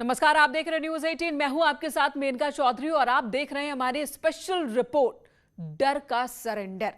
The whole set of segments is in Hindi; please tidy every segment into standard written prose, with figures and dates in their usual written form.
नमस्कार, आप देख रहे हैं न्यूज 18। मैं हूं आपके साथ मेनका चौधरी और आप देख रहे हैं हमारी स्पेशल रिपोर्ट डर का सरेंडर।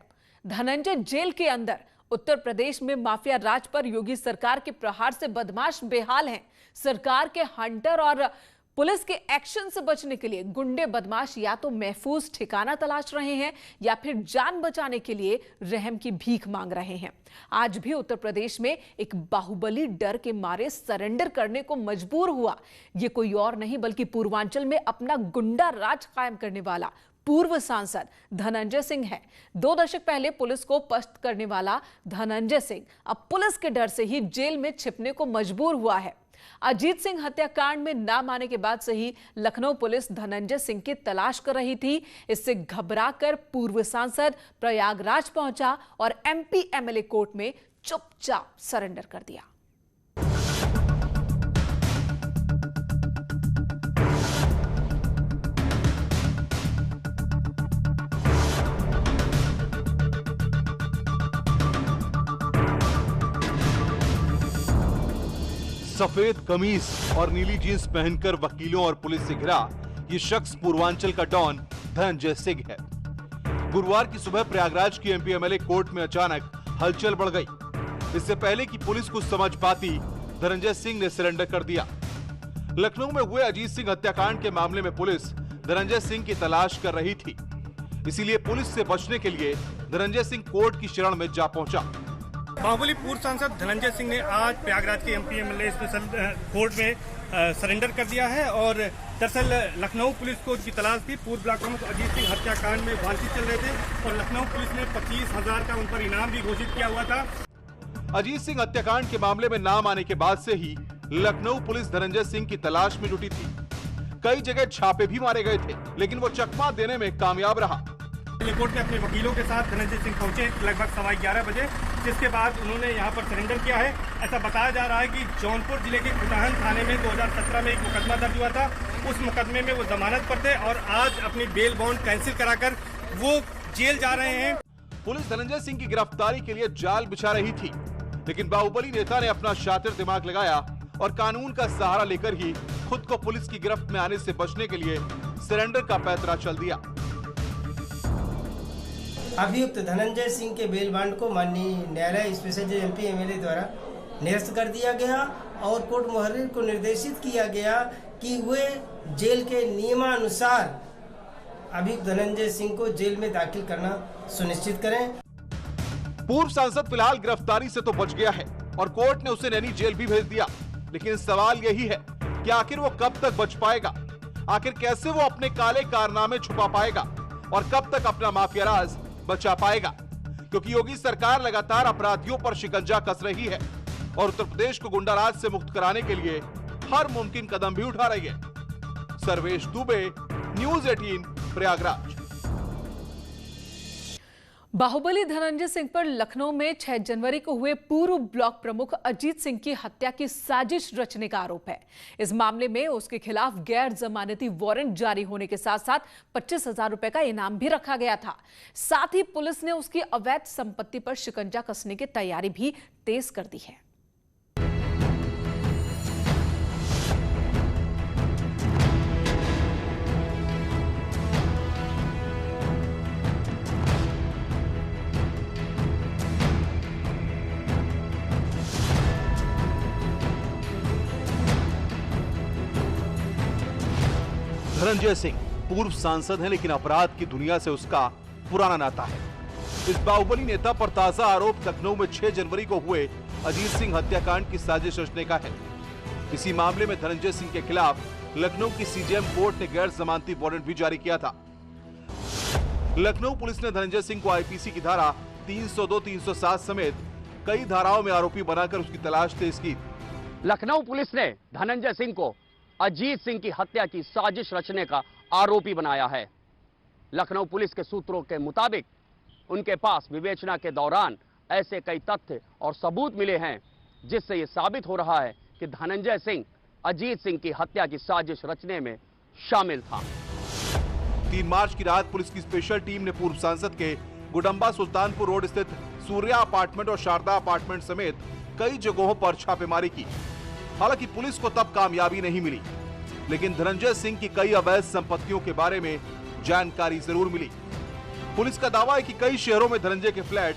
धनंजय जेल के अंदर। उत्तर प्रदेश में माफिया राज पर योगी सरकार के प्रहार से बदमाश बेहाल हैं। सरकार के हंटर और पुलिस के एक्शन से बचने के लिए गुंडे बदमाश या तो महफूज ठिकाना तलाश रहे हैं या फिर जान बचाने के लिए रहम की भीख मांग रहे हैं। आज भी उत्तर प्रदेश में एक बाहुबली डर के मारे सरेंडर करने को मजबूर हुआ। ये कोई और नहीं बल्कि पूर्वांचल में अपना गुंडा राज कायम करने वाला पूर्व सांसद धनंजय सिंह है। 2 दशक पहले पुलिस को पस्त करने वाला धनंजय सिंह अब पुलिस के डर से ही जेल में छिपने को मजबूर हुआ है। अजीत सिंह हत्याकांड में नाम आने के बाद से ही लखनऊ पुलिस धनंजय सिंह की तलाश कर रही थी। इससे घबराकर पूर्व सांसद प्रयागराज पहुंचा और एमपी एमएलए कोर्ट में चुपचाप सरेंडर कर दिया। सफेद कमीज और नीली जींस पहनकर वकीलों और पुलिस से घिरा ये शख्स पूर्वांचल का डॉन धनंजय सिंह है। गुरुवार की सुबह प्रयागराज की एमपी एमएलए कोर्ट में अचानक हलचल बढ़ गई। इससे पहले कि पुलिस कुछ समझ पाती, धनंजय सिंह ने सरेंडर कर दिया। लखनऊ में हुए अजीत सिंह हत्याकांड के मामले में पुलिस धनंजय सिंह की तलाश कर रही थी। इसीलिए पुलिस से बचने के लिए धनंजय सिंह कोर्ट की शरण में जा पहुंचा। बाहुबली पूर्व सांसद धनंजय सिंह ने आज प्रयागराज के एमपी एमएलए स्पेशल कोर्ट में सरेंडर कर दिया है। और दरअसल लखनऊ पुलिस को उनकी तलाश थी। पूर्व ब्लॉक प्रमुख अजीत सिंह हत्याकांड में वांछित चल रहे थे और लखनऊ पुलिस ने 25,000 का उन पर इनाम भी घोषित किया हुआ था। अजीत सिंह हत्याकांड के मामले में नाम आने के बाद से ही लखनऊ पुलिस धनंजय सिंह की तलाश में जुटी थी। कई जगह छापे भी मारे गए थे, लेकिन वो चकमा देने में कामयाब रहा। कोर्ट में अपने वकीलों के साथ धनंजय सिंह पहुंचे लगभग 11:15 बजे, जिसके बाद उन्होंने यहां पर सरेंडर किया है। ऐसा बताया जा रहा है कि जौनपुर जिले के कुटाहन थाने में 2017 में एक मुकदमा दर्ज हुआ था। उस मुकदमे में वो जमानत पर थे और आज अपनी बेल बॉन्ड कैंसिल कराकर वो जेल जा रहे हैं। पुलिस धनंजय सिंह की गिरफ्तारी के लिए जाल बिछा रही थी, लेकिन बाहुबली नेता ने अपना शातिर दिमाग लगाया और कानून का सहारा लेकर ही खुद को पुलिस की गिरफ्त में आने से बचने के लिए सरेंडर का पैंतरा चल दिया। अभियुक्त धनंजय सिंह के बेल बांड को माननीय न्यायालय स्पेशल जज एमपी एमएलए द्वारा निरस्त कर दिया गया और कोर्ट मुहर्रिर को निर्देशित किया गया कि वे जेल के नियमानुसार अभियुक्त धनंजय सिंह को जेल में दाखिल करना सुनिश्चित करें। पूर्व सांसद फिलहाल गिरफ्तारी से तो बच गया है और कोर्ट ने उसे नैनी जेल भी भेज दिया, लेकिन सवाल यही है कि आखिर वो कब तक बच पाएगा? आखिर कैसे वो अपने काले कारनामे छुपा पाएगा और कब तक अपना माफिया राज बचा पाएगा? क्योंकि योगी सरकार लगातार अपराधियों पर शिकंजा कस रही है और उत्तर प्रदेश को गुंडाराज से मुक्त कराने के लिए हर मुमकिन कदम भी उठा रही है। सर्वेश दुबे, न्यूज 18, प्रयागराज। बाहुबली धनंजय सिंह पर लखनऊ में 6 जनवरी को हुए पूर्व ब्लॉक प्रमुख अजीत सिंह की हत्या की साजिश रचने का आरोप है। इस मामले में उसके खिलाफ गैर जमानती वारंट जारी होने के साथ साथ 25,000 रुपए का इनाम भी रखा गया था। साथ ही पुलिस ने उसकी अवैध संपत्ति पर शिकंजा कसने की तैयारी भी तेज कर दी है। धनंजय सिंह पूर्व सांसद हैं, लेकिन अपराध की दुनिया से उसका पुराना नाता है। इस बाहुबली नेता पर ताजा आरोप लखनऊ में 6 जनवरी को हुए अजीत सिंह हत्याकांड की साजिश रचने का है। इसी मामले में धनंजय सिंह के खिलाफ लखनऊ की सीजेएम कोर्ट ने गैर जमानती वारंट भी जारी किया था। लखनऊ पुलिस ने धनंजय सिंह को आईपीसी की धारा 302, 307 समेत कई धाराओं में आरोपी बनाकर उसकी तलाश तेज की। लखनऊ पुलिस ने धनंजय सिंह को अजीत सिंह की हत्या की साजिश रचने का आरोपी बनाया है। लखनऊ पुलिस के सूत्रों के मुताबिक उनके पास विवेचना के दौरान ऐसे कई तथ्य और सबूत मिले हैं जिससे यह साबित हो रहा है कि धनंजय सिंह अजीत सिंह की हत्या की साजिश रचने में शामिल था। 3 मार्च की रात पुलिस की स्पेशल टीम ने पूर्व सांसद के गुडम्बा सुल्तानपुर रोड स्थित सूर्या अपार्टमेंट और शारदा अपार्टमेंट समेत कई जगहों पर छापेमारी की। हालांकि पुलिस को तब कामयाबी नहीं मिली। लेकिन धनंजय सिंह की कई अवैध संपत्तियों के बारे में जानकारी जरूर मिली। पुलिस का दावा है कि कई शहरों में धनंजय के फ्लैट,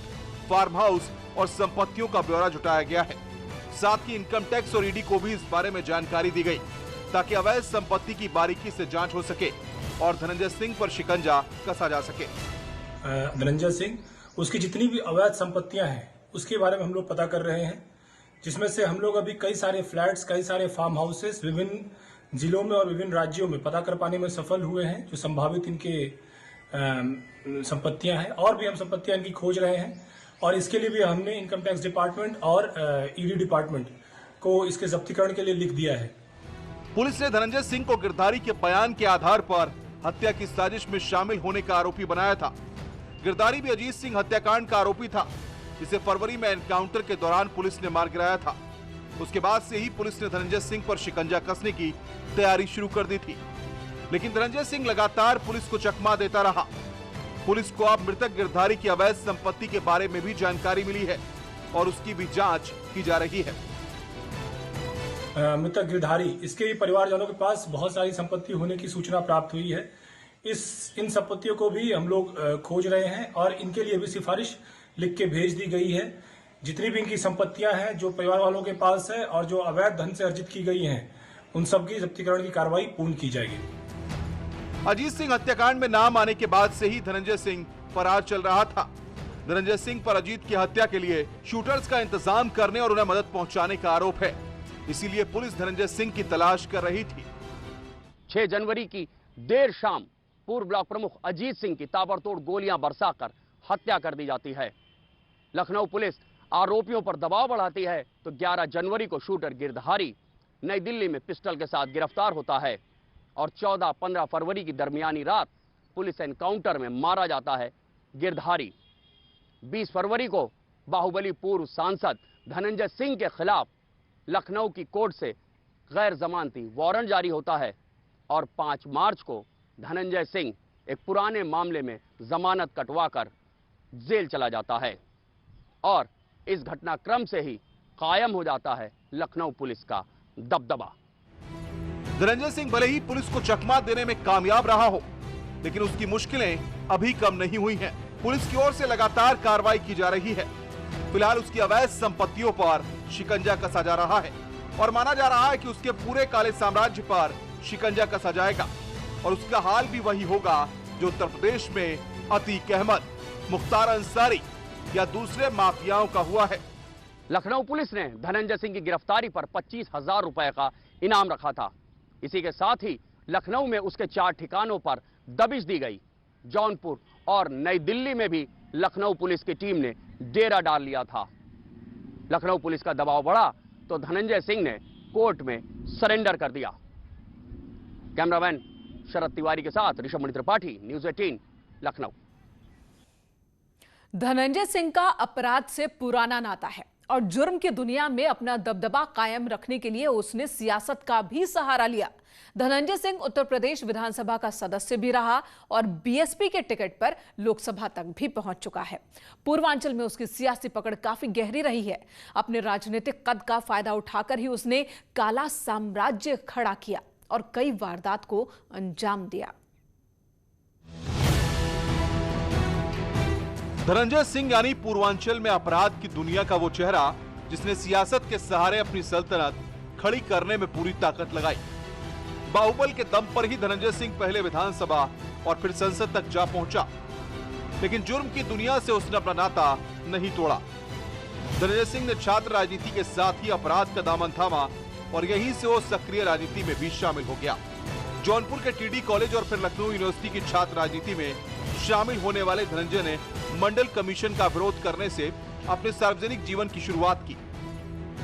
फार्म हाउस और संपत्तियों का ब्यौरा जुटाया गया है। साथ ही इनकम टैक्स और ईडी को भी इस बारे में जानकारी दी गई ताकि अवैध संपत्ति की बारीकी से जांच हो सके और धनंजय सिंह पर शिकंजा कसा जा सके। धनंजय सिंह, उसकी जितनी भी अवैध संपत्तियां हैं उसके बारे में हम लोग पता कर रहे हैं, जिसमें से हम लोग अभी कई सारे फ्लैट्स, कई सारे फार्म हाउसेस विभिन्न जिलों में और विभिन्न राज्यों में पता कर पाने में सफल हुए हैं, जो संभावित इनके संपत्तियां हैं। और भी हम संपत्तियां इनकी खोज रहे हैं और इसके लिए भी हमने इनकम टैक्स डिपार्टमेंट और ईडी डिपार्टमेंट को इसके जब्तीकरण के लिए लिख दिया है। पुलिस ने धनंजय सिंह को गिरधारी के बयान के आधार पर हत्या की साजिश में शामिल होने का आरोपी बनाया था। गिरधारी भी अजीत सिंह हत्याकांड का आरोपी था, जिसे फरवरी में एनकाउंटर के दौरान पुलिस ने मार गिराया था। उसके बाद से ही पुलिस ने धनंजय सिंह पर शिकंजा कसने की तैयारी शुरू कर दी थी, लेकिन धनंजय सिंह लगातार पुलिस को चकमा देता रहा। पुलिस को अब मृतक गिरधारी की अवैध संपत्ति के बारे में भी जानकारी मिली है और उसकी भी जांच की जा रही है। मृतक गिरधारी, इसके भी परिवारजनों के पास बहुत सारी संपत्ति होने की सूचना प्राप्त हुई है। इन संपत्तियों को भी हम लोग खोज रहे हैं और इनके लिए भी सिफारिश लिख के भेज दी गई है। जितनी भी इनकी संपत्तियां हैं जो परिवार वालों के पास है और जो अवैध धन से अर्जित की गई हैं, उन सब की जब्तीकरण की कार्रवाई पूर्ण की जाएगी। अजीत सिंह हत्याकांड में नाम आने के बाद से ही धनंजय सिंह फरार चल रहा था। धनंजय सिंह पर अजीत की हत्या के लिए शूटर्स का इंतजाम करने और उन्हें मदद पहुंचाने का आरोप है, इसीलिए पुलिस धनंजय सिंह की तलाश कर रही थी। 6 जनवरी की देर शाम पूर्व ब्लॉक प्रमुख अजीत सिंह की ताबड़तोड़ गोलियां बरसाकर हत्या कर दी जाती है। लखनऊ पुलिस आरोपियों पर दबाव बढ़ाती है तो 11 जनवरी को शूटर गिरधारी नई दिल्ली में पिस्टल के साथ गिरफ्तार होता है और 14-15 फरवरी की दरमियानी रात पुलिस एनकाउंटर में मारा जाता है गिरधारी। 20 फरवरी को बाहुबली पूर्व सांसद धनंजय सिंह के खिलाफ लखनऊ की कोर्ट से गैर जमानती वारंट जारी होता है और 5 मार्च को धनंजय सिंह एक पुराने मामले में जमानत कटवाकर जेल चला जाता है और इस घटनाक्रम से ही कायम हो जाता है लखनऊ पुलिस का दबदबा। धनंजय सिंह भले ही पुलिस को चकमा देने में कामयाब रहा हो, लेकिन उसकी मुश्किलें अभी कम नहीं हुई हैं। पुलिस की ओर से लगातार कार्रवाई की जा रही है। फिलहाल उसकी अवैध संपत्तियों पर शिकंजा कसा जा रहा है और माना जा रहा है कि उसके पूरे काले साम्राज्य पर शिकंजा कसा जाएगा और उसका हाल भी वही होगा जो उत्तर प्रदेश में अतीक अहमद, मुख्तार अंसारी या दूसरे माफियाओं का हुआ है। लखनऊ पुलिस ने धनंजय सिंह की गिरफ्तारी पर 25,000 रुपए का इनाम रखा था। इसी के साथ ही लखनऊ में उसके 4 ठिकानों पर दबिश दी गई। जौनपुर और नई दिल्ली में भी लखनऊ पुलिस की टीम ने डेरा डाल लिया था। लखनऊ पुलिस का दबाव बढ़ा तो धनंजय सिंह ने कोर्ट में सरेंडर कर दिया। कैमरामैन शरद तिवारी के साथ ऋषभ त्रिपाठी, न्यूज़ 18, लखनऊ। धनंजय सिंह का अपराध से पुराना नाता है और जुर्म की दुनिया में अपना दबदबा कायम रखने के लिए उसने सियासत का भी सहारा लिया। धनंजय सिंह उत्तर प्रदेश विधानसभा का सदस्य भी रहा और बीएसपी के टिकट पर लोकसभा तक भी पहुंच चुका है। पूर्वांचल में उसकी सियासी पकड़ काफी गहरी रही है। अपने राजनीतिक कद का फायदा उठाकर ही उसने काला साम्राज्य खड़ा किया और कई वारदात को अंजाम दिया। धनंजय सिंह यानी पूर्वांचल में अपराध की दुनिया का वो चेहरा जिसने सियासत के सहारे अपनी सल्तनत खड़ी करने में पूरी ताकत लगाई। बाहुबल के दम पर ही धनंजय सिंह पहले विधानसभा और फिर संसद तक जा पहुंचा, लेकिन जुर्म की दुनिया से उसने अपना नाता नहीं तोड़ा। धनंजय सिंह ने छात्र राजनीति के साथ ही अपराध का दामन थामा और यहीं से वो सक्रिय राजनीति में भी शामिल हो गया। जौनपुर के टीडी कॉलेज और फिर लखनऊ यूनिवर्सिटी की छात्र राजनीति में शामिल होने वाले धनंजय ने मंडल कमीशन का विरोध करने से अपने सार्वजनिक जीवन की शुरुआत की।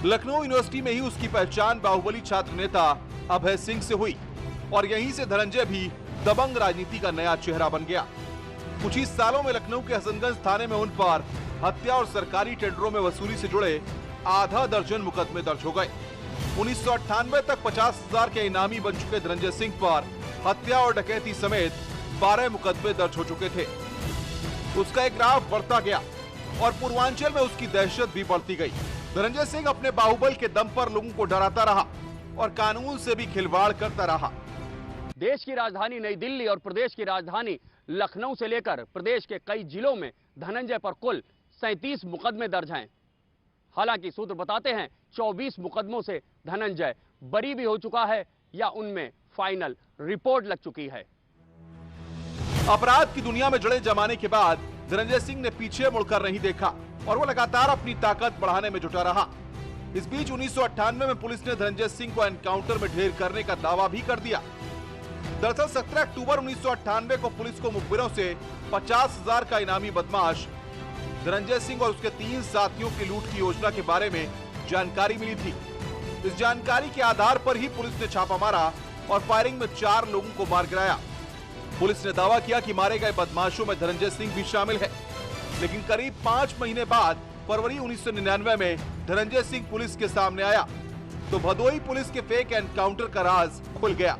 लखनऊ यूनिवर्सिटी में ही उसकी पहचान बाहुबली छात्र नेता अभय सिंह से हुई और यहीं से धनंजय भी दबंग राजनीति का नया चेहरा बन गया। कुछ ही सालों में लखनऊ के हसनगंज थाने में उन पर हत्या और सरकारी टेंडरों में वसूली से जुड़े आधा दर्जन मुकदमे दर्ज हो गए। 1998 तक 50,000 के इनामी बन चुके धनंजय सिंह पर हत्या और डकैती समेत 12 मुकदमे दर्ज हो चुके थे। उसका एक ग्राफ बढ़ता गया और पूर्वांचल में उसकी दहशत भी बढ़ती गई। धनंजय सिंह अपने बाहुबल के दम पर लोगों को डराता रहा। और कानून से भी खिलवाड़ करता रहा। देश की राजधानी नई दिल्ली और प्रदेश की राजधानी लखनऊ से लेकर प्रदेश के कई जिलों में धनंजय पर कुल 37 मुकदमे दर्ज हैं। हालांकि सूत्र बताते हैं 24 मुकदमों से धनंजय बरी भी हो चुका है या उनमें फाइनल रिपोर्ट लग चुकी है। अपराध की दुनिया में जड़े जमाने के बाद धनंजय सिंह ने पीछे मुड़कर नहीं देखा और वो लगातार अपनी ताकत बढ़ाने में जुटा रहा। इस बीच 1998 में पुलिस ने धनंजय सिंह को एनकाउंटर में ढेर करने का दावा भी कर दिया। दरअसल 17 अक्टूबर 1998 को पुलिस को मुखबिरों से 50,000 का इनामी बदमाश धनंजय सिंह और उसके 3 साथियों की लूट की योजना के बारे में जानकारी मिली थी। इस जानकारी के आधार पर ही पुलिस ने छापा मारा और फायरिंग में 4 लोगों को मार गिराया। पुलिस ने दावा किया कि मारे गए बदमाशों में धनंजय सिंह भी शामिल है, लेकिन करीब 5 महीने बाद फरवरी 1999 में धनंजय सिंह पुलिस के सामने आया तो भदोही पुलिस के फेक एनकाउंटर का राज खुल गया।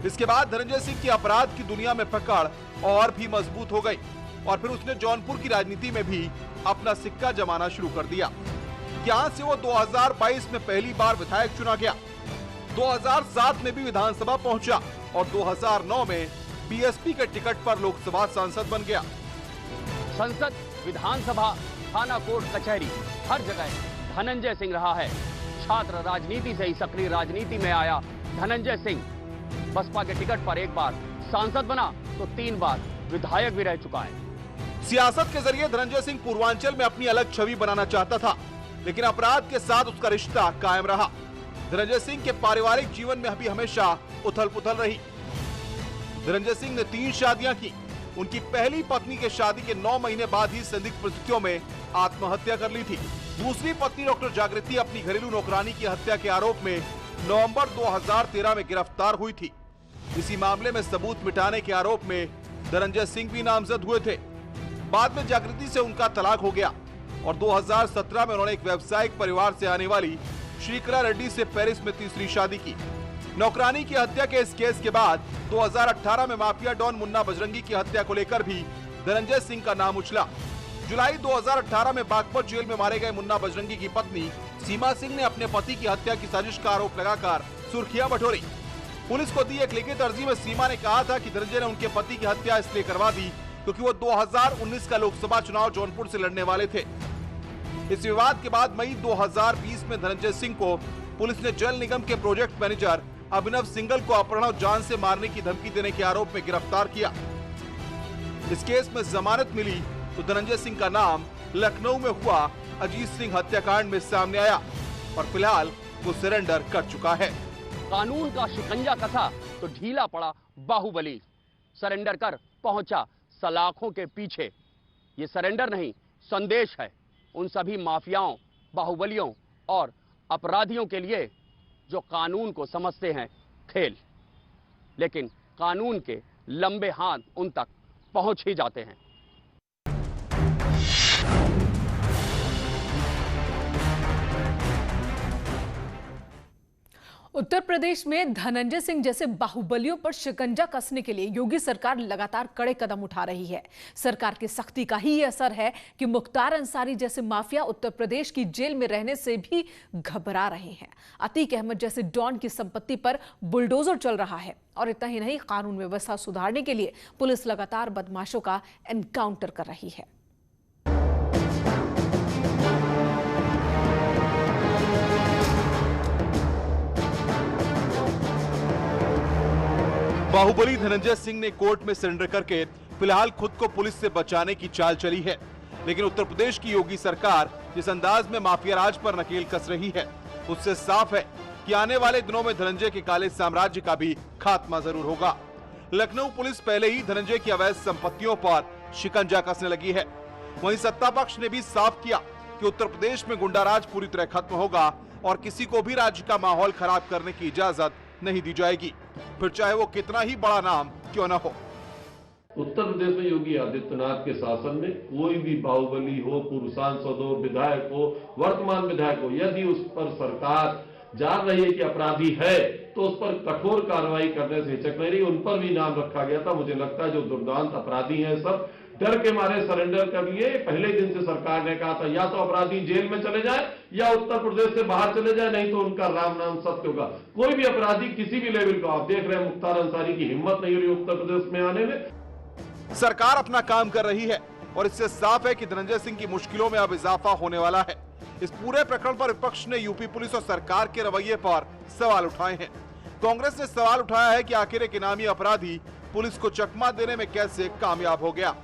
इसके बाद धनंजय सिंह की अपराध की दुनिया में पकड़ और भी मजबूत हो गई और फिर उसने जौनपुर की राजनीति में भी अपना सिक्का जमाना शुरू कर दिया। यहां से वो 2022 में पहली बार विधायक चुना गया, 2007 में भी विधानसभा पहुंचा और 2009 में बीएसपी के टिकट पर लोकसभा सांसद बन गया। संसद, विधानसभा, थाना, कोर्ट, कचहरी, हर जगह धनंजय सिंह रहा है। छात्र राजनीति से ही सक्रिय राजनीति में आया धनंजय सिंह बसपा के टिकट पर एक बार सांसद बना तो 3 बार विधायक भी रह चुका है। सियासत के जरिए धनंजय सिंह पूर्वांचल में अपनी अलग छवि बनाना चाहता था, लेकिन अपराध के साथ उसका रिश्ता कायम रहा। धनंजय सिंह के पारिवारिक जीवन में भी हमेशा उथल-पुथल रही। धनंजय सिंह ने 3 शादियां की। उनकी पहली पत्नी के शादी के 9 महीने बाद ही संदिग्ध परिस्थितियों में आत्महत्या कर ली थी। दूसरी पत्नी डॉक्टर जागृति अपनी घरेलू नौकरानी की हत्या के आरोप में नवंबर 2013 में गिरफ्तार हुई थी। इसी मामले में सबूत मिटाने के आरोप में धनंजय सिंह भी नामजद हुए थे। बाद में जागृति से उनका तलाक हो गया और 2017 में उन्होंने एक व्यावसायिक परिवार से आने वाली श्रीकला रेड्डी से पेरिस में तीसरी शादी की। नौकरानी की हत्या के इस केस के बाद 2018 में माफिया डॉन मुन्ना बजरंगी की हत्या को लेकर भी धनंजय सिंह का नाम उछला। जुलाई 2018 में बागपत जेल में मारे गए मुन्ना बजरंगी की पत्नी सीमा सिंह ने अपने पति की हत्या की साजिश का आरोप लगाकर सुर्खियां बटोरी। पुलिस को दी एक लिखित अर्जी में सीमा ने कहा था कि धनंजय ने उनके पति की हत्या इसलिए करवा दी क्योंकि वो 2019 का लोकसभा चुनाव जौनपुर से लड़ने वाले थे। इस विवाद के बाद मई 2020 में धनंजय सिंह को पुलिस ने जल निगम के प्रोजेक्ट मैनेजर अभिनव सिंघल को अपहरण और जान से मारने की धमकी देने के आरोप में गिरफ्तार किया। इस केस में जमानत मिली तो धनंजय सिंह का नाम लखनऊ में हुआ अजीत सिंह हत्याकांड में सामने आया और फिलहाल वो सरेंडर कर चुका है। कानून का शिकंजा कसा तो ढीला पड़ा बाहुबली, सरेंडर कर पहुंचा सलाखों के पीछे। ये सरेंडर नहीं, संदेश है उन सभी माफियाओं, बाहुबलियों और अपराधियों के लिए जो कानून को समझते हैं खेल, लेकिन कानून के लंबे हाथ उन तक पहुंच ही जाते हैं। उत्तर प्रदेश में धनंजय सिंह जैसे बाहुबलियों पर शिकंजा कसने के लिए योगी सरकार लगातार कड़े कदम उठा रही है। सरकार की सख्ती का ही असर है कि मुख्तार अंसारी जैसे माफिया उत्तर प्रदेश की जेल में रहने से भी घबरा रहे हैं। अतीक अहमद जैसे डॉन की संपत्ति पर बुलडोजर चल रहा है और इतना ही नहीं, कानून व्यवस्था सुधारने के लिए पुलिस लगातार बदमाशों का एनकाउंटर कर रही है। बाहुबली धनंजय सिंह ने कोर्ट में सरेंडर करके फिलहाल खुद को पुलिस से बचाने की चाल चली है, लेकिन उत्तर प्रदेश की योगी सरकार जिस अंदाज में माफिया राज पर नकेल कस रही है उससे साफ है कि आने वाले दिनों में धनंजय के काले साम्राज्य का भी खात्मा जरूर होगा। लखनऊ पुलिस पहले ही धनंजय की अवैध संपत्तियों पर शिकंजा कसने लगी है। वहीं सत्ता पक्ष ने भी साफ किया कि उत्तर प्रदेश में गुंडाराज पूरी तरह खत्म होगा और किसी को भी राज्य का माहौल खराब करने की इजाजत नहीं दी जाएगी, फिर चाहे वो कितना ही बड़ा नाम क्यों न हो। उत्तर प्रदेश में योगी आदित्यनाथ के शासन में कोई भी बाहुबली हो, पूर्व सांसद हो, विधायक हो, वर्तमान विधायक हो, यदि उस पर सरकार जान रही है कि अपराधी है तो उस पर कठोर कार्रवाई करने से हिचक नहीं रही। उन पर भी नाम रखा गया था। मुझे लगता है जो दुर्दांत अपराधी हैं सब डर के मारे सरेंडर कर लिए। पहले दिन से सरकार ने कहा था या तो अपराधी जेल में चले जाए या उत्तर प्रदेश से बाहर चले जाए, नहीं तो उनका राम नाम सत्य होगा। कोई भी अपराधी किसी भी लेवल का, आप देख रहे हैं मुख्तार अंसारी की हिम्मत नहीं हो रही उत्तर प्रदेश में आने में। सरकार अपना काम कर रही है और इससे साफ है कि धनंजय सिंह की मुश्किलों में अब इजाफा होने वाला है। इस पूरे प्रकरण पर विपक्ष ने यूपी पुलिस और सरकार के रवैये पर सवाल उठाए हैं। कांग्रेस ने सवाल उठाया है कि आखिर एक इनामी अपराधी पुलिस को चकमा देने में कैसे कामयाब हो गया।